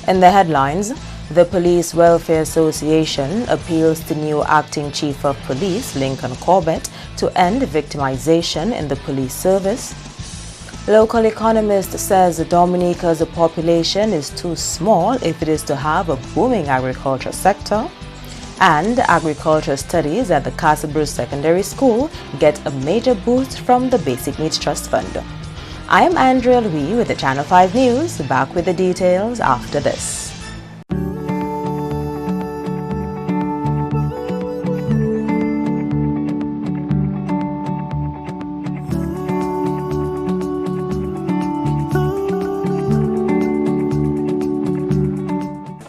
In the headlines, the Police Welfare Association appeals to new Acting Chief of Police Lincoln Corbett to end victimization in the police service. Local economist says Dominica's population is too small if it is to have a booming agriculture sector. And agriculture studies at the Casabru Secondary School get a major boost from the Basic Needs Trust Fund. I am Andrea Louis with the Channel 5 News, back with the details after this.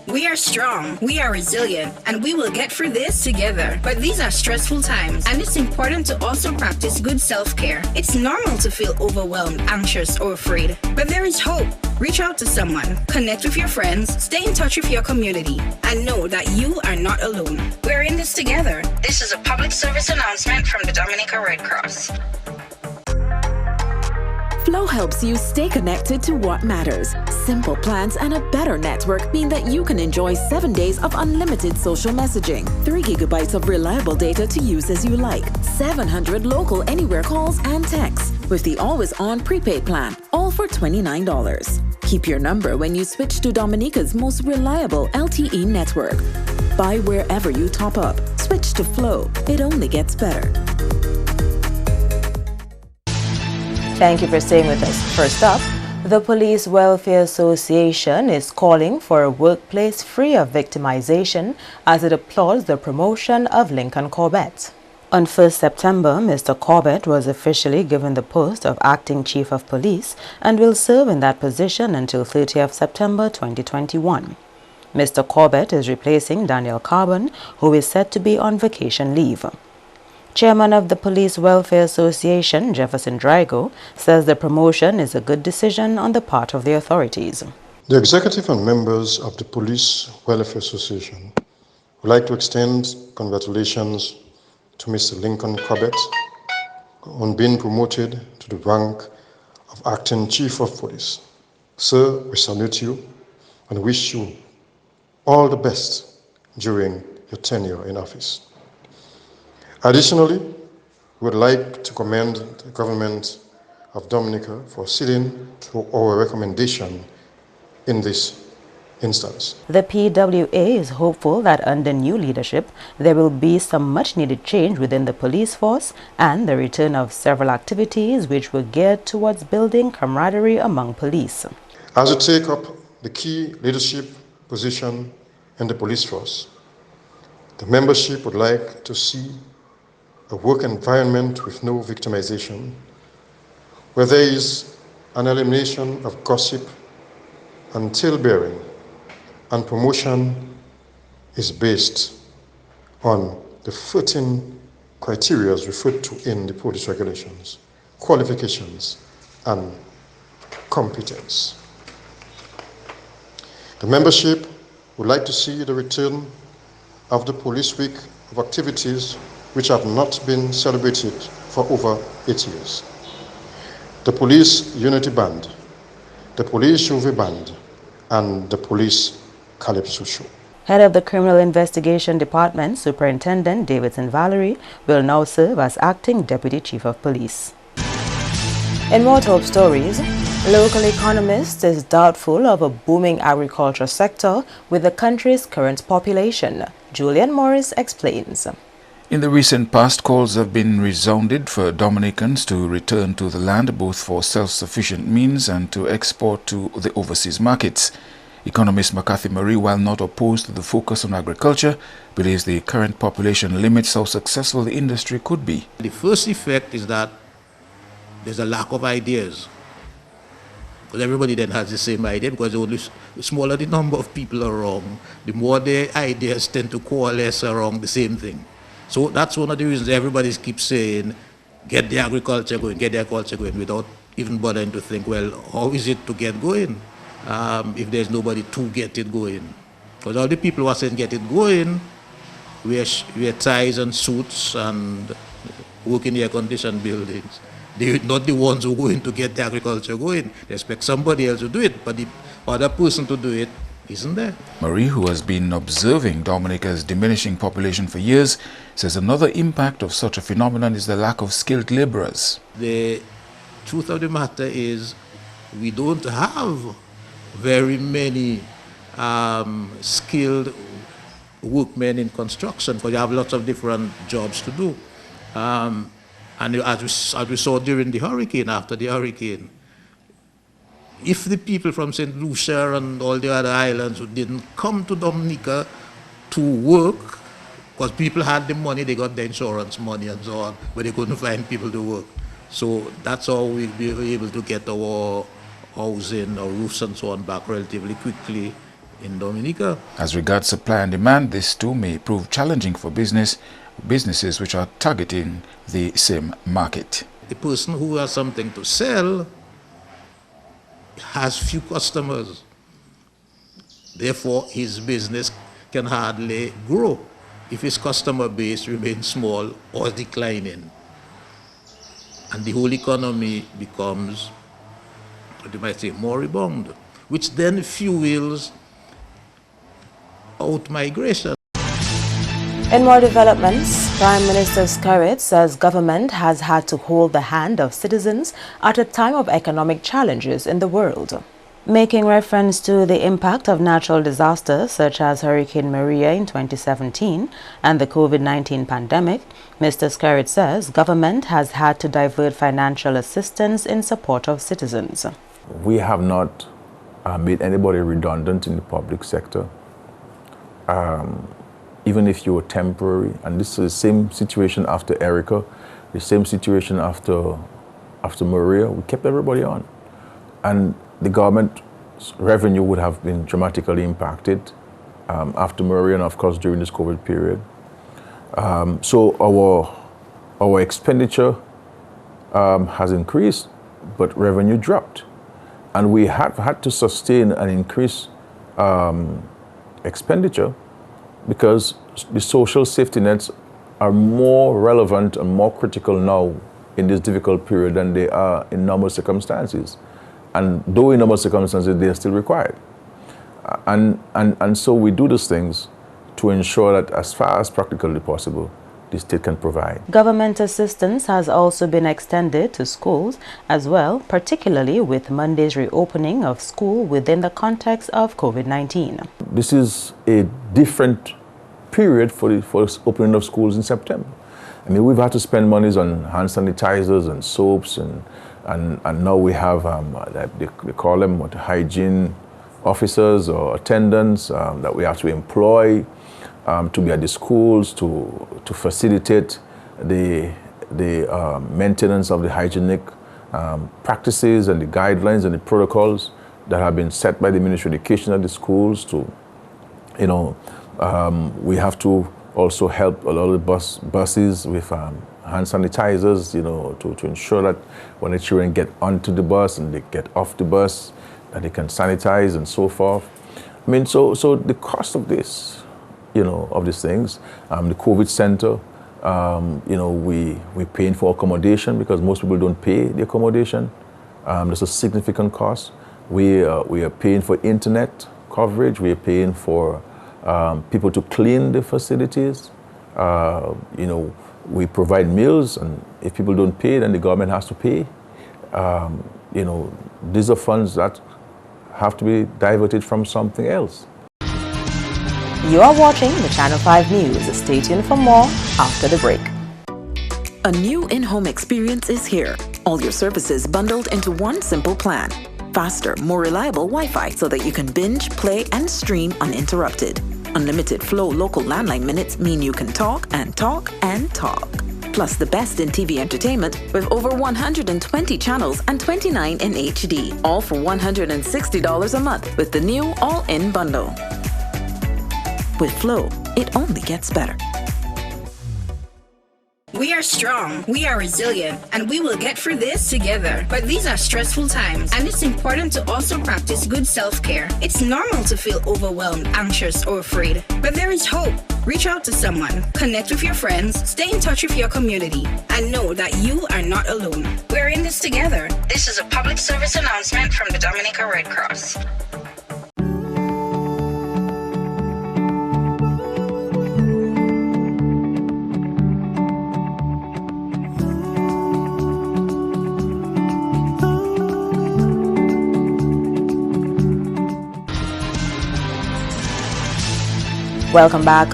We are strong, we are resilient, and we will get through this together. But these are stressful times, and it's important to also practice good self-care. It's normal to feel overwhelmed, anxious, or afraid, but there is hope. Reach out to someone, connect with your friends, stay in touch with your community, and know that you are not alone. We're in this together. This is a public service announcement from the Dominica Red Cross. Flow helps you stay connected to what matters. Simple plans and a better network mean that you can enjoy 7 days of unlimited social messaging, 3 gigabytes of reliable data to use as you like, 700 local anywhere calls and texts with the always-on prepaid plan, all for $29. Keep your number when you switch to Dominica's most reliable LTE network. Buy wherever you top up. Switch to Flow. It only gets better. Thank you for staying with us. First up, the Police Welfare Association is calling for a workplace free of victimization as it applauds the promotion of Lincoln Corbett. On 1st September, Mr. Corbett was officially given the post of Acting Chief of Police and will serve in that position until 30th September 2021. Mr. Corbett is replacing Daniel Carbon, who is set to be on vacation leave. Chairman of the Police Welfare Association, Jefferson Drago, says the promotion is a good decision on the part of the authorities. The executive and members of the Police Welfare Association would like to extend congratulations to Mr. Lincoln Corbett on being promoted to the rank of Acting Chief of Police. Sir, we salute you and wish you all the best during your tenure in office. Additionally, we would like to commend the government of Dominica for acceding to our recommendation in this instance. The PWA is hopeful that under new leadership, there will be some much-needed change within the police force and the return of several activities which were geared towards building camaraderie among police. As you take up the key leadership position in the police force, the membership would like to see a work environment with no victimization, where there is an elimination of gossip and tale-bearing, and promotion is based on the 13 criteria referred to in the police regulations: qualifications and competence. The membership would like to see the return of the Police Week of activities which have not been celebrated for over 8 years. The Police Unity Band, the Police Juve Band, and the Police Calypso Show. Head of the Criminal Investigation Department, Superintendent Davidson Valerie, will now serve as Acting Deputy Chief of Police. In more top stories, local economist is doubtful of a booming agriculture sector with the country's current population. Julian Morris explains. In the recent past, calls have been resounded for Dominicans to return to the land both for self-sufficient means and to export to the overseas markets. Economist McCarthy Marie, while not opposed to the focus on agriculture, believes the current population limits how successful the industry could be. The first effect is that there's a lack of ideas. Because everybody then has the same idea, because the smaller the number of people around, the more their ideas tend to coalesce around the same thing. So that's one of the reasons everybody keeps saying, get the agriculture going, without even bothering to think, well, how is it to get going if there's nobody to get it going? Because all the people who are saying get it going wear ties and suits and work in air-conditioned buildings. They're not the ones who are going to get the agriculture going. They expect somebody else to do it, but the other person to do it isn't there? Marie, who has been observing Dominica's diminishing population for years, says another impact of such a phenomenon is the lack of skilled laborers. The truth of the matter is we don't have very many skilled workmen in construction, because you have lots of different jobs to do. And as we saw during the hurricane, after the hurricane, if the people from St. Lucia and all the other islands who didn't come to Dominica to work, because people had the money, they got the insurance money and so on, but they couldn't find people to work. So that's how we were able to get our housing, our roofs and so on back relatively quickly in Dominica. As regards supply and demand, this too may prove challenging for businesses which are targeting the same market. The person who has something to sell has few customers. Therefore, his business can hardly grow if his customer base remains small or declining. And the whole economy becomes, what you might say, moribund, which then fuels out-migration. In more developments, Prime Minister Skerrit says government has had to hold the hand of citizens at a time of economic challenges in the world. Making reference to the impact of natural disasters such as Hurricane Maria in 2017 and the COVID-19 pandemic, Mr. Skerrit says government has had to divert financial assistance in support of citizens. We have not made anybody redundant in the public sector. Even if you were temporary, and this is the same situation after Erica, the same situation after Maria, we kept everybody on. And the government's revenue would have been dramatically impacted after Maria and of course during this COVID period. So our expenditure has increased, but revenue dropped. And we have had to sustain an increased expenditure because the social safety nets are more relevant and more critical now in this difficult period than they are in normal circumstances. And though in normal circumstances, they are still required. And so we do these things to ensure that as far as practically possible, the state can provide. Government assistance has also been extended to schools as well, particularly with Monday's reopening of school within the context of COVID-19. This is a different period for the opening of schools in September. I mean, we've had to spend monies on hand sanitizers and soaps, and now we have, they call them hygiene officers or attendants that we have to employ to be at the schools to facilitate the maintenance of the hygienic practices and the guidelines and the protocols that have been set by the Ministry of Education at the schools. To, we have to also help a lot of buses with hand sanitizers, to ensure that when the children get onto the bus and they get off the bus, that they can sanitize and so forth. I mean, so the cost of this, of these things, the COVID center, we're paying for accommodation because most people don't pay the accommodation. There's a significant cost. We are paying for internet coverage. We are paying for people to clean the facilities. We provide meals, and if people don't pay, then the government has to pay. These are funds that have to be diverted from something else. You are watching the Channel 5 News. Stay tuned for more after the break. A new in-home experience is here. All your services bundled into one simple plan. Faster, more reliable Wi-Fi so that you can binge, play, and stream uninterrupted. Unlimited Flow local landline minutes mean you can talk and talk and talk. Plus the best in TV entertainment with over 120 channels and 29 in HD. All for $160 a month with the new all-in bundle. With Flow, it only gets better. We are strong, we are resilient, and we will get through this together. But these are stressful times, and it's important to also practice good self-care. It's normal to feel overwhelmed, anxious, or afraid. But there is hope. Reach out to someone, connect with your friends, stay in touch with your community, and know that you are not alone. We're in this together. This is a public service announcement from the Dominica Red Cross. Welcome back.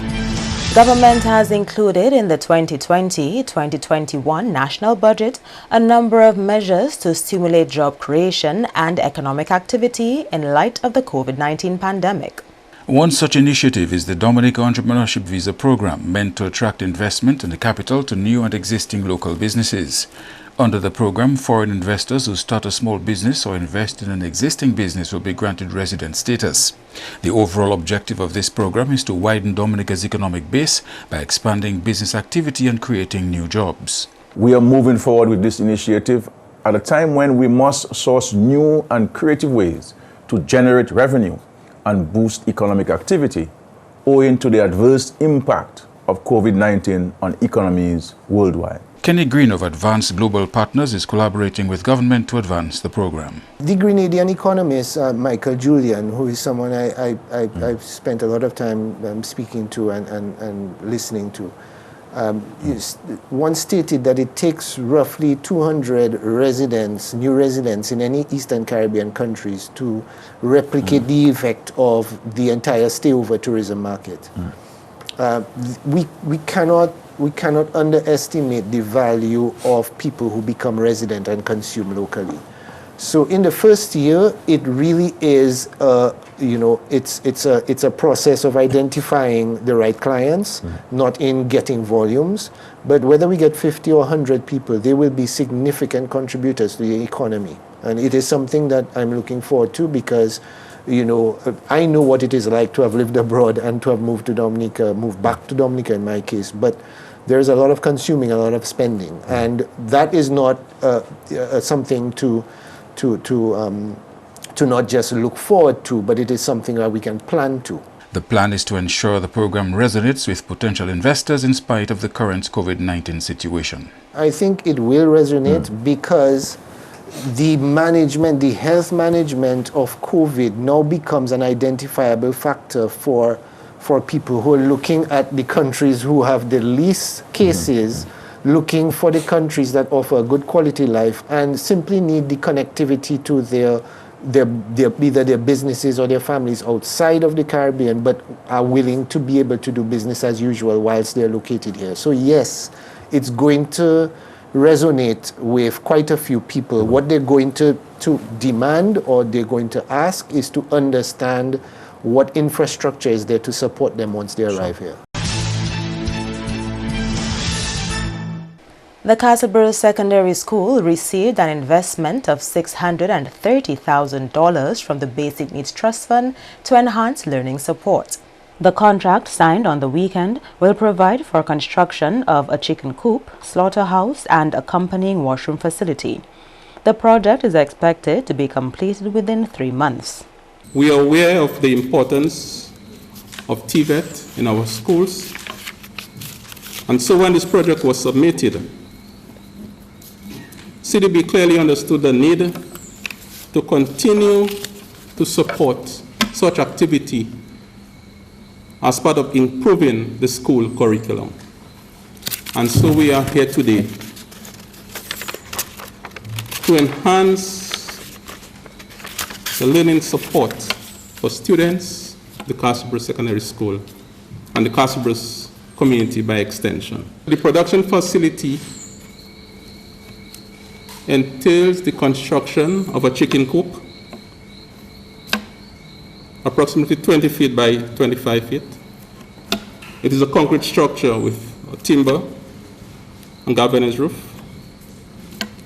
Government has included in the 2020-2021 national budget a number of measures to stimulate job creation and economic activity in light of the COVID-19 pandemic. One such initiative is the Dominica Entrepreneurship Visa Program, meant to attract investment and capital to new and existing local businesses. Under the program, foreign investors who start a small business or invest in an existing business will be granted resident status. The overall objective of this program is to widen Dominica's economic base by expanding business activity and creating new jobs. We are moving forward with this initiative at a time when we must source new and creative ways to generate revenue and boost economic activity owing to the adverse impact of COVID-19 on economies worldwide. Kenny Green of Advanced Global Partners is collaborating with government to advance the program. The Grenadian economist, Michael Julian, who is someone I've spent a lot of time speaking to and listening to, once stated that it takes roughly 200 new residents in any Eastern Caribbean countries to replicate the effect of the entire stay-over tourism market. We cannot underestimate the value of people who become resident and consume locally. So in the first year, it really is, it's a process of identifying the right clients, not in getting volumes, but whether we get 50 or 100 people, they will be significant contributors to the economy. And it is something that I'm looking forward to because I know what it is like to have lived abroad and to have moved back to Dominica in my case, but there's a lot of consuming, a lot of spending, and that is not something to not just look forward to, but it is something that we can plan to. The plan is to ensure the program resonates with potential investors in spite of the current COVID-19 situation. I think it will resonate because the health management of COVID now becomes an identifiable factor for people who are looking at the countries who have the least cases, looking for the countries that offer a good quality life and simply need the connectivity to either their businesses or their families outside of the Caribbean, but are willing to be able to do business as usual whilst they're located here. So yes, it's going to resonate with quite a few people. What they're going to demand or they're going to ask is to understand what infrastructure is there to support them once they arrive here. The Castleboro Secondary School received an investment of $630,000 from the Basic Needs Trust Fund to enhance learning support. The contract, signed on the weekend, will provide for construction of a chicken coop, slaughterhouse, and accompanying washroom facility. The project is expected to be completed within 3 months. We are aware of the importance of TVET in our schools, and so when this project was submitted, CDB clearly understood the need to continue to support such activity as part of improving the school curriculum. And so we are here today to enhance the learning support for students, the Castleboro Secondary School, and the Castleboro community by extension. The production facility entails the construction of a chicken coop, approximately 20 feet by 25 feet. It is a concrete structure with a timber and galvanized roof.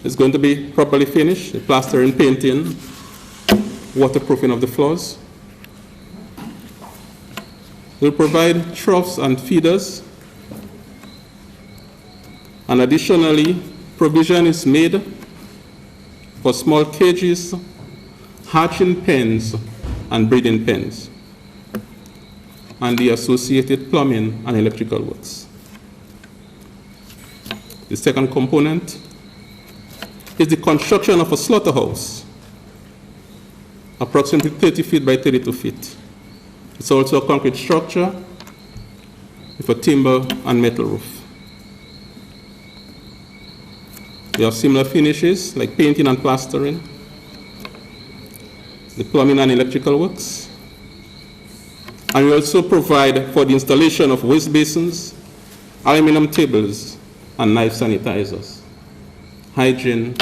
It's going to be properly finished, the plastering, painting, waterproofing of the floors. We'll provide troughs and feeders. And additionally, provision is made for small cages, hatching pens, and breeding pens, and the associated plumbing and electrical works. The second component is the construction of a slaughterhouse, approximately 30 feet by 32 feet. It's also a concrete structure with a timber and metal roof. We have similar finishes like painting and plastering, the plumbing and electrical works, And we also provide for the installation of waste basins, aluminum tables, and knife sanitizers. Hygiene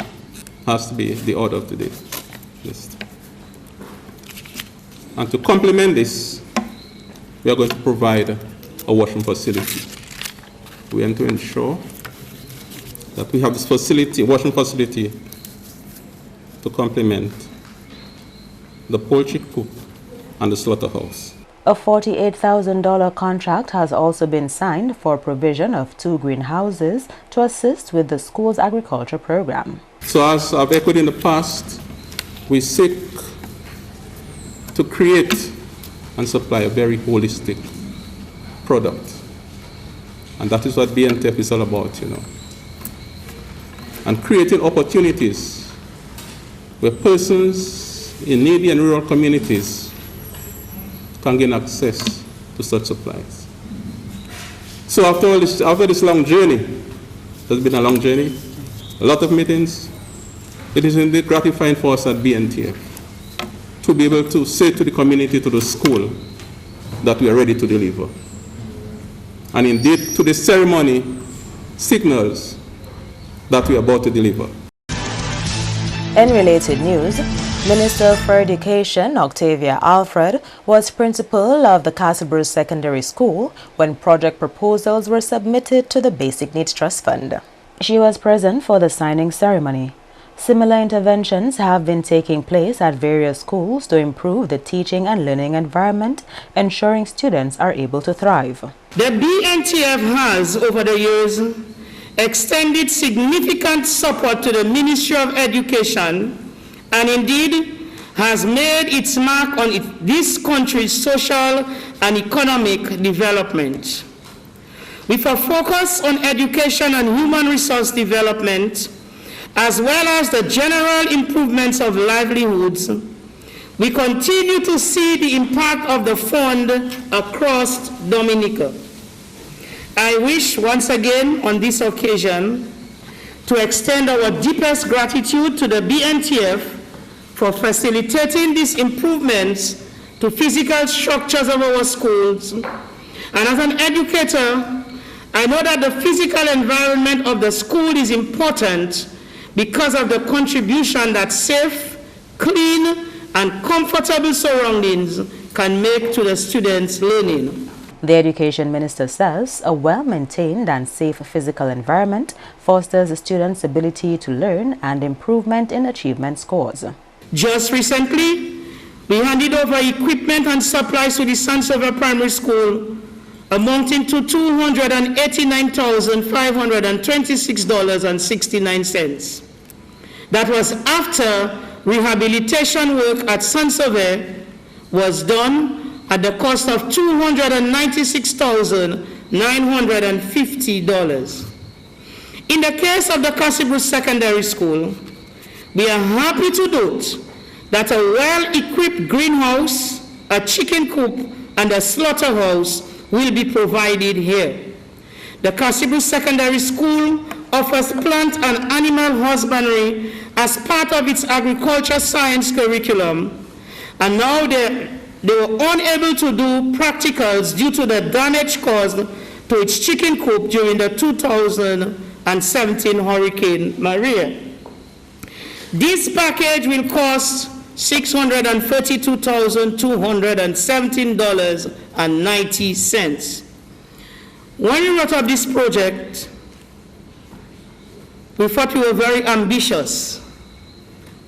has to be the order of the day list. And to complement this, we are going to provide a washroom facility. We aim to ensure that we have this facility, washroom facility, to complement the poultry coop and the slaughterhouse. A $48,000 contract has also been signed for provision of 2 greenhouses to assist with the school's agriculture program. So as I've echoed in the past, we seek to create and supply a very holistic product. And that is what BNTF is all about, you know. And creating opportunities where persons in needy and rural communities can gain access to such supplies. So after this long journey, it's been a long journey, a lot of meetings, it is indeed gratifying for us at BNTF to be able to say to the community, to the school, that we are ready to deliver. And indeed, to the ceremony signals that we are about to deliver. In related news, Minister for Education Octavia Alfred was principal of the Castlebruce Secondary School when project proposals were submitted to the Basic Needs Trust Fund. She was present for the signing ceremony. Similar interventions have been taking place at various schools to improve the teaching and learning environment, ensuring students are able to thrive. The BNTF has, over the years, extended significant support to the Ministry of Education and indeed has made its mark on this country's social and economic development. With a focus on education and human resource development, as well as the general improvements of livelihoods, we continue to see the impact of the fund across Dominica. I wish once again on this occasion to extend our deepest gratitude to the BNTF for facilitating these improvements to physical structures of our schools. And as an educator, I know that the physical environment of the school is important because of the contribution that safe, clean, and comfortable surroundings can make to the students' learning. The Education Minister says a well-maintained and safe physical environment fosters a students' ability to learn and improvement in achievement scores. Just recently, we handed over equipment and supplies to the Sansover Primary School amounting to $289,526.69. That was after rehabilitation work at Sansover was done at the cost of $296,950. In the case of the Castlebruce Secondary School, we are happy to note that a well-equipped greenhouse, a chicken coop, and a slaughterhouse will be provided here. The Castlebruce Secondary School offers plant and animal husbandry as part of its agriculture science curriculum, and now they were unable to do practicals due to the damage caused to its chicken coop during the 2017 Hurricane Maria. This package will cost $632,217.90. When we wrote up this project, we thought we were very ambitious.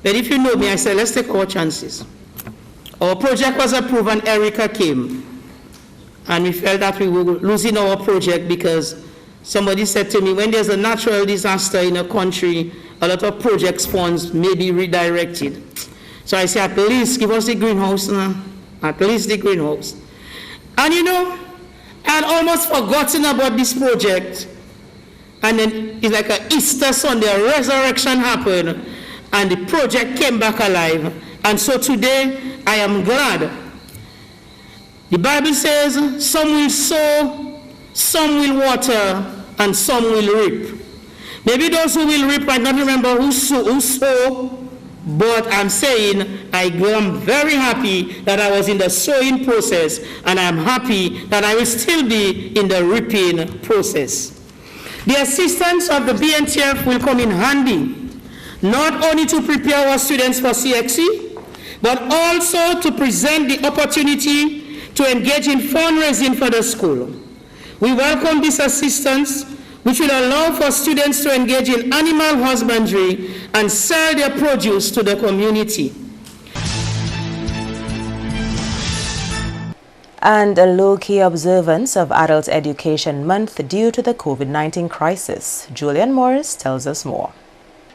But if you know me, I said, let's take our chances. Our project was approved and Erica came. And we felt that we were losing our project because somebody said to me, when there's a natural disaster in a country, a lot of projects funds may be redirected. So I said, at least give us the greenhouse now. At least the greenhouse. And you know, I had almost forgotten about this project. And then it's like an Easter Sunday, a resurrection happened, and the project came back alive. And so today, I am glad. The Bible says, some will sow, some will water, and some will reap. Maybe those who will reap might not remember who sow, But I'm saying I am very happy that I was in the sowing process, and I'm happy that I will still be in the reaping process. The assistance of the BNTF will come in handy, not only to prepare our students for CXC, but also to present the opportunity to engage in fundraising for the school. We welcome this assistance, which will allow for students to engage in animal husbandry and sell their produce to the community. And a low-key observance of Adult Education Month due to the COVID-19 crisis. Julian Morris tells us more.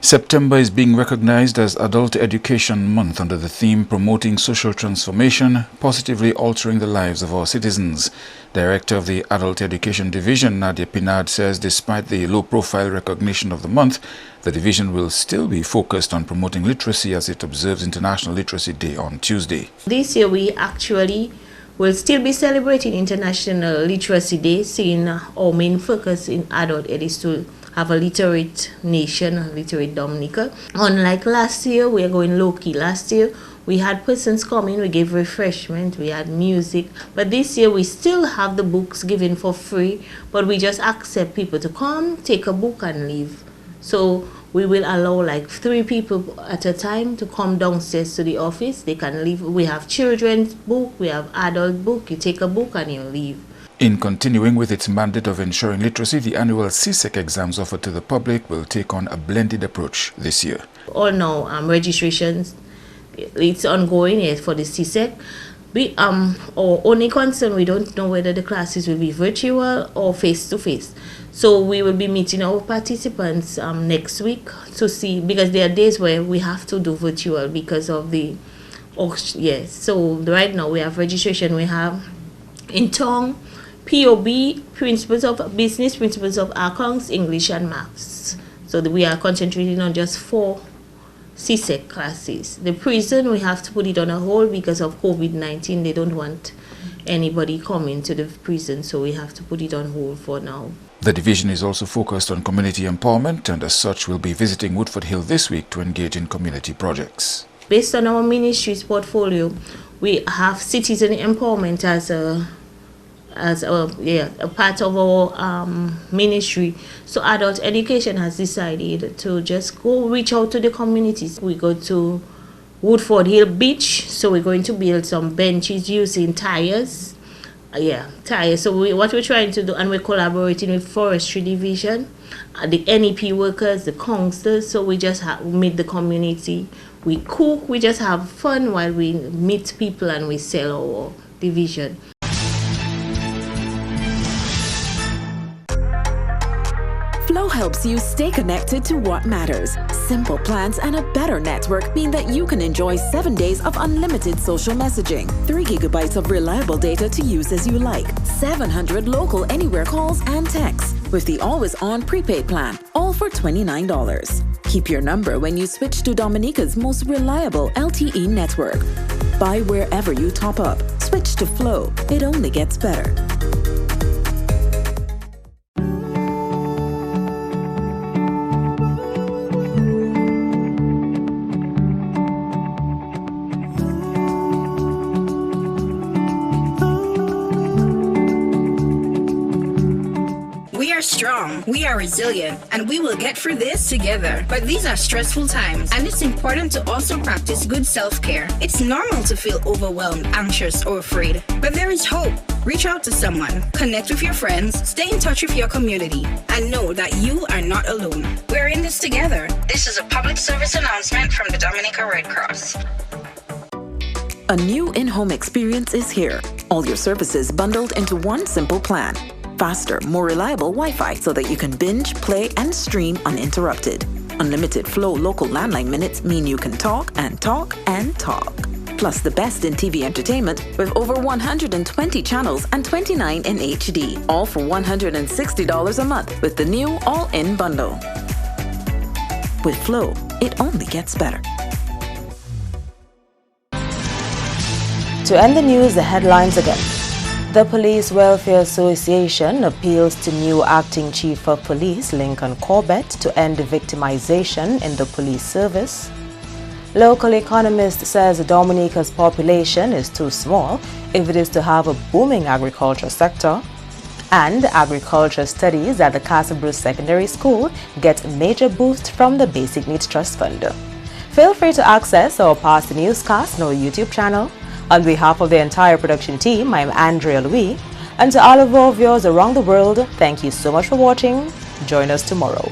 September is being recognized as Adult Education Month under the theme Promoting Social Transformation, Positively Altering the Lives of Our Citizens. Director of the Adult Education Division, Nadia Pinard, says despite the low-profile recognition of the month, the division will still be focused on promoting literacy as it observes International Literacy Day on Tuesday. This year we actually will still be celebrating International Literacy Day, seeing our main focus in adult ed is to have a literate nation, a literate Dominica. Unlike last year, we are going low-key. Last year, we had persons coming, we gave refreshment, we had music. But this year, we still have the books given for free, but we just accept people to come, take a book and leave. So we will allow like 3 people at a time to come downstairs to the office. They can leave. We have children's book, we have adult book. You take a book and you leave. In continuing with its mandate of ensuring literacy, the annual CSEC exams offered to the public will take on a blended approach this year. All now registrations, it's ongoing yet for the CSEC. Our only concern, we don't know whether the classes will be virtual or face-to-face. So we will be meeting our participants next week to see, because there are days where we have to do virtual because of the, so right now we have registration, we have in tongue, POB, Principles of Business, Principles of Accounts, English and Maths. So we are concentrating on just 4 CSEC classes. The prison, we have to put it on a hold because of COVID-19. They don't want anybody coming to the prison, so we have to put it on hold for now. The division is also focused on community empowerment and as such will be visiting Woodford Hill this week to engage in community projects. Based on our ministry's portfolio, we have citizen empowerment as a part of our ministry. So Adult Education has decided to just go reach out to the communities. We go to Woodford Hill Beach, so we're going to build some benches using tires. Tires. So what we're trying to do, and we're collaborating with Forestry Division, the NEP workers, the counselors. So we just meet the community. We cook. We just have fun while we meet people and we sell our division. Flow helps you stay connected to what matters. Simple plans and a better network mean that you can enjoy 7 days of unlimited social messaging, 3 gigabytes of reliable data to use as you like, 700 local anywhere calls and texts with the always-on prepaid plan, all for $29. Keep your number when you switch to Dominica's most reliable LTE network. Buy wherever you top up. Switch to Flow. It only gets better. Strong, we are resilient, and we will get through this together. But these are stressful times, and it's important to also practice good self-care. It's normal to feel overwhelmed, anxious, or afraid, but there is hope. Reach out to someone, connect with your friends, stay in touch with your community, and know that you are not alone. We're in this together. This is a public service announcement from the Dominica Red Cross. A new in-home experience is here. All your services bundled into one simple plan. Faster, more reliable Wi-Fi so that you can binge, play, and stream uninterrupted. Unlimited Flow local landline minutes mean you can talk and talk and talk. Plus the best in TV entertainment with over 120 channels and 29 in HD, all for $160 a month with the new all-in bundle. With Flow, it only gets better. To end the news, the headlines again. The Police Welfare Association appeals to new Acting Chief of Police Lincoln Corbett to end victimization in the police service. Local economist says Dominica's population is too small if it is to have a booming agriculture sector. And agriculture studies at the Casa Bruce Secondary School get major boost from the Basic Needs Trust Fund. Feel free to access or pass the newscast on our YouTube channel. On behalf of the entire production team, I'm Andrea Louis. And to all of our viewers around the world, thank you so much for watching. Join us tomorrow.